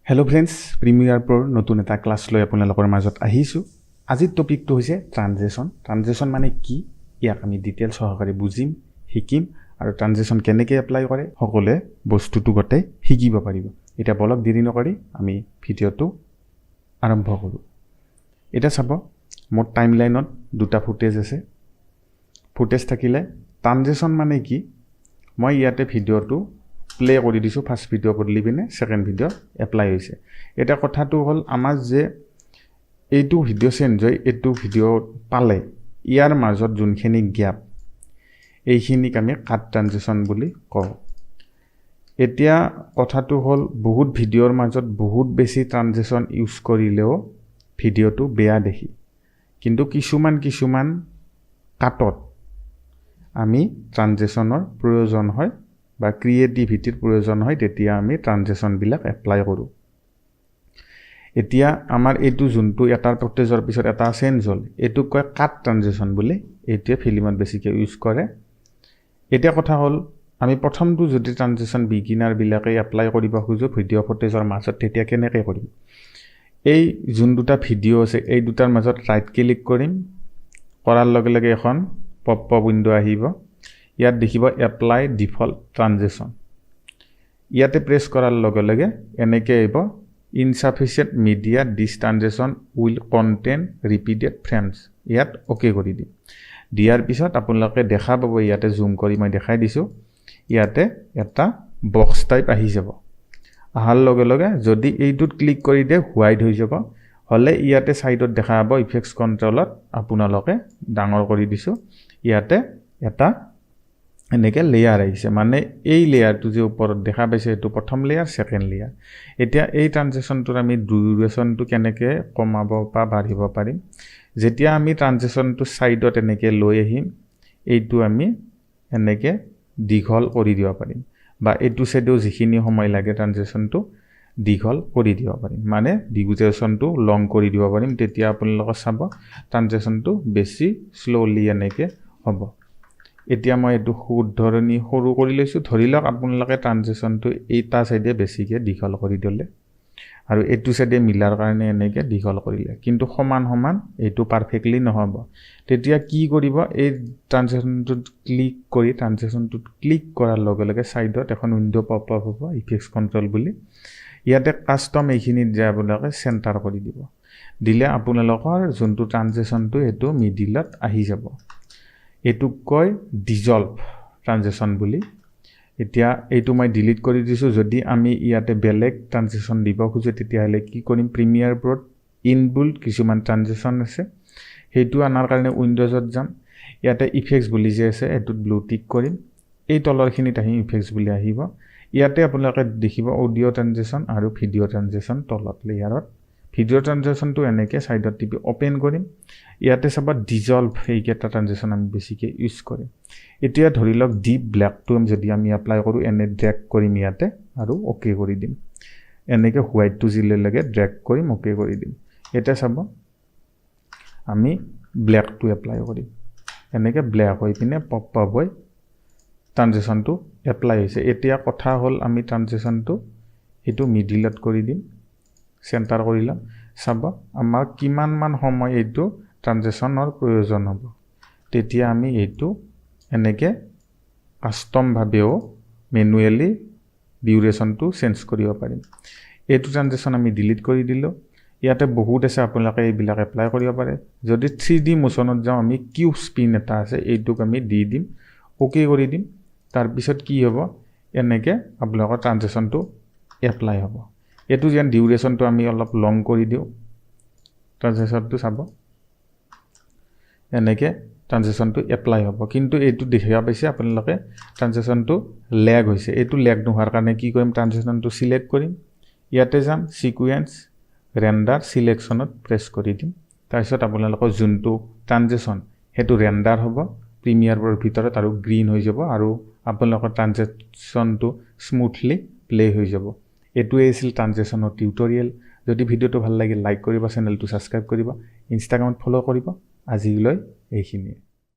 Hello' friends, premier প্ৰ'ৰ নতুন এটা class লৈ আপোনালোকৰ মাজত আহিছোঁ। আজিৰ টপিকটো হৈছে ট্ৰানজেকশ্যন। ট্ৰানজেকশ্যন মানে কি, ইয়াক আমি ডিটেইলছ সহকাৰে বুজিম, শিকিম আৰু ট্ৰানজেকশ্যন কেনেকৈ এপ্লাই কৰে সকলোৱে বস্তুটো গোটেই শিকিব পাৰিব। এতিয়া বলক দেৰি নকৰি আমি ভিডিঅ'টো আৰম্ভ কৰোঁ। এতিয়া চাব, মোৰ টাইমলাইনত দুটা ফুটেজ আছে। ফুটেজ থাকিলে ট্ৰানজেকশ্যন মানে কি, মই ইয়াতে ভিডিঅ'টো প্লে কৰি দিছোঁ। ফাৰ্ষ্ট ভিডিঅ' বদলি পিনে ছেকেণ্ড ভিডিঅ' এপ্লাই হৈছে। এতিয়া কথাটো হ'ল, আমাৰ যে এইটো ভিডিঅ' চেঞ্জ হৈ এইটো ভিডিঅ' পালে ইয়াৰ মাজত যোনখিনি গ্যাপ, এইখিনিক আমি কাট ট্ৰানজেকশ্যন বুলি কওঁ। এতিয়া কথাটো হ'ল, বহুত ভিডিঅ'ৰ মাজত বহুত বেছি ট্ৰানজেকশ্যন ইউজ কৰিলেও ভিডিঅ'টো বেয়া দেখি, কিন্তু কিছুমান কাটত আমি ট্ৰানজেকশ্যনৰ প্ৰয়োজন হয় বা ক্ৰিয়েটিভিটিৰ প্ৰয়োজন হয়, তেতিয়া আমি ট্ৰানজেকশ্যনবিলাক এপ্লাই কৰোঁ। এতিয়া আমাৰ এইটো যোনটো এটাৰ ফুটেজৰ পিছত এটা চেঞ্জ হ'ল, এইটোক কয় কাট ট্ৰানজেকশ্যন বুলি। এইটোৱে ফিল্মত বেছিকৈ ইউজ কৰে। এতিয়া কথা হ'ল, আমি প্ৰথমটো যদি ট্ৰানজেকশ্যন বিগিনাৰবিলাকে এপ্লাই কৰিব খোজোঁ ভিডিঅ' ফুটেজৰ মাজত, তেতিয়া কেনেকৈ কৰিম? এই যোন দুটা ভিডিঅ' আছে এই দুটাৰ মাজত ৰাইট ক্লিক কৰিম। কৰাৰ লগে লগে এখন পপ আপ উইণ্ড' আহিব। ইয়াত দেখিব এপ্লাই ডিফল্ট ট্ৰানজেকশ্যন। ইয়াতে প্ৰেছ কৰাৰ লগে লগে এনেকৈ আহিব, insufficient media this transaction will contain repeated frames. ইয়াত অ'কে কৰি দিম। দিয়াৰ পিছত আপোনালোকে দেখা পাব, ইয়াতে জুম কৰি মই দেখাই দিছোঁ, ইয়াতে এটা বক্স টাইপ আহি যাব। অহাৰ লগে লগে যদি এইটোত ক্লিক কৰি দিয়ে হোৱাইট হৈ যাব, হ'লে ইয়াতে ছাইডত দেখা পাব ইফেক্টছ কণ্ট্ৰলত আপোনালোকে ডাঙৰ কৰি দিছোঁ, ইয়াতে এটা এনেকৈ লেয়াৰ আহিছে। মানে এই লেয়াৰটো যে ওপৰত দেখা পাইছে এইটো প্ৰথম লেয়াৰ, ছেকেণ্ড লেয়াৰ। এতিয়া এই ট্ৰানজেকশ্যনটোৰ আমি ডিউৰেশ্যনটো কেনেকৈ কমাব বা বাঢ়িব পাৰিম, যেতিয়া আমি ট্ৰানজেকশ্যনটো ছাইডত এনেকৈ লৈ আহিম, এইটো আমি এনেকৈ দীঘল কৰি দিব পাৰিম, বা এইটো ছাইডেও যিখিনি সময় লাগে ট্ৰানজেকশ্যনটো দীঘল কৰি দিব পাৰিম, মানে ডিউৰেশ্যনটো লং কৰি দিব পাৰিম। তেতিয়া আপোনালোকে চাব ট্ৰানজেকশ্যনটো বেছি শ্ল'লি এনেকৈ হ'ব। এতিয়া মই এইটো শুধৰণি সৰু কৰি লৈছোঁ। ধৰি লওক আপোনালোকে ট্ৰানজেকশ্যনটো এইটা ছাইডে বেছিকৈ দীঘল কৰি দিলে আৰু এইটো ছাইডে মিলাৰ কাৰণে এনেকৈ দীঘল কৰিলে, কিন্তু সমান এইটো পাৰফেক্টলি নহ'ব। তেতিয়া কি কৰিব, এই ট্ৰানজেকশ্যনটোত ক্লিক কৰাৰ লগে লগে ছাইডত এখন উইণ্ড' পপ আপ হ'ব, ইফেক্টছ কণ্ট্ৰল বুলি। ইয়াতে কাষ্টম এইখিনিত যে আপোনালোকে চেণ্টাৰ কৰি দিব, দিলে আপোনালোকৰ যোনটো ট্ৰানজেকশ্যনটো এইটো মিডিলত আহি যাব। এইটোক কয় ডিজল্ভ ট্ৰানজেকশ্যন বুলি। এতিয়া এইটো মই ডিলিট কৰি দিছোঁ। যদি আমি ইয়াতে বেলেগ ট্ৰানজেকশ্যন দিব খোজোঁ তেতিয়াহ'লে কি কৰিম, প্ৰিমিয়াৰ প্ৰ'ত ইনবিল্ট কিছুমান ট্ৰানজেকশ্যন আছে, সেইটো অনাৰ কাৰণে উইণ্ড'জত যাম। ইয়াতে ইফেক্টছ বুলি যে আছে এইটোত ব্লু টিক কৰিম। এই তলৰখিনিত আহি ইফেক্টছ বুলি আহিব। ইয়াতে আপোনালোকে দেখিব অডিঅ' ট্ৰানজেকশ্যন আৰু ভিডিঅ' ট্ৰানজেকশ্যন তলত লেয়াৰত। ভিডিঅ' ট্ৰানজেকশ্যনটো এনেকৈ ছাইডত টিপি অ'পেন কৰিম। ইয়াতে চাব ডিজল্ভ, এইকেইটা ট্ৰানজেকশ্যন আমি বেছিকৈ ইউজ কৰিম। এতিয়া ধৰি লওক ডিপ ব্লেকটো যদি আমি এপ্লাই কৰোঁ, এনে ড্ৰেগ কৰিম ইয়াতে আৰু অ'কে কৰি দিম। এনেকৈ হোৱাইটটো জিলে লাগে ড্ৰেগ কৰিম, অ'কে কৰি দিম। এতিয়া চাব আমি ব্লেকটো এপ্লাই কৰিম, এনেকৈ ব্লেক হৈ পিনে পপ আপ হৈ ট্ৰানজেকশ্যনটো এপ্লাই হৈছে। এতিয়া কথা হ'ল, আমি ট্ৰানজেকশ্যনটো এইটো মিডিলত কৰি দিম, চেণ্টাৰ কৰি ল'ম। চাব আমাৰ কিমানমান সময় এইটো ট্ৰানজেকশ্যনৰ প্ৰয়োজন হ'ব, তেতিয়া আমি এইটো এনেকৈ কাষ্টমভাৱেও মেনুৱেলি ডিউৰেশ্যনটো চেঞ্জ কৰিব পাৰিম। এইটো ট্ৰানজেকশ্যন আমি ডিলিট কৰি দিলোঁ। ইয়াতে বহুত আছে, আপোনালোকে এইবিলাক এপ্লাই কৰিব পাৰে। যদি 3D মোশ্যনত যাওঁ, আমি কিউব স্পিন এটা আছে, এইটোক আমি দি দিম, অ'কে কৰি দিম। তাৰপিছত কি হ'ব, এনেকৈ আপোনালোকৰ ট্ৰানজেকশ্যনটো এপ্লাই হ'ব। এইটো যেন ডিউৰেশ্যনটো আমি অলপ লং কৰি দিওঁ, ট্ৰানজেকশ্যনটো চাব এনেকৈ ট্ৰানজেকশ্যনটো এপ্লাই হ'ব। কিন্তু এইটো দেখিব পাইছে আপোনালোকে ট্ৰানজেকশ্যনটো লেগ হৈছে। এইটো লেগ নোহোৱাৰ কাৰণে কি কৰিম, ট্ৰানজেকশ্যনটো ছিলেক্ট কৰিম, ইয়াতে যাম, ছিকুৱেঞ্চ ৰেণ্ডাৰ ছিলেকশ্যনত প্ৰেছ কৰি দিম। তাৰপিছত আপোনালোকৰ যোনটো ট্ৰানজেকশ্যন সেইটো ৰেণ্ডাৰ হ'ব প্ৰিমিয়াৰ প্ৰ'ৰ ভিতৰত আৰু গ্ৰীণ হৈ যাব, আৰু আপোনালোকৰ ট্ৰানজেকশ্যনটো স্মুথলি প্লে হৈ যাব। এইটোৱেই আছিল ট্ৰানজেকশ্যনৰ টিউটৰিয়েল। যদি ভিডিঅ'টো ভাল লাগিল লাইক কৰিব, চেনেলটো ছাবস্ক্ৰাইব কৰিব, ইনষ্টাগ্ৰামত ফ'ল' কৰিব। আজিলৈ এইখিনিয়ে।